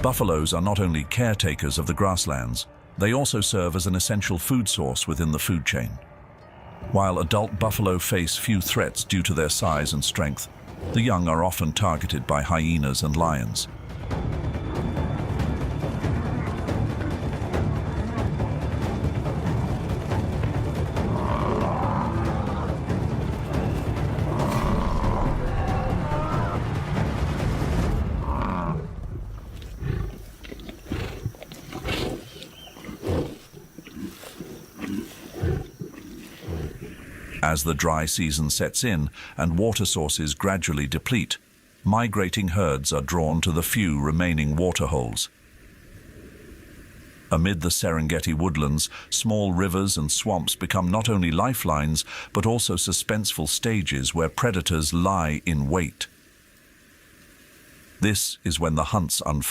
Buffaloes are not only caretakers of the grasslands, they also serve as an essential food source within the food chain. While adult buffalo face few threats due to their size and strength, the young are often targeted by hyenas and lions. As the dry season sets in and water sources gradually deplete, migrating herds are drawn to the few remaining waterholes. Amid the Serengeti woodlands, small rivers and swamps become not only lifelines, but also suspenseful stages where predators lie in wait. This is when the hunts unfold.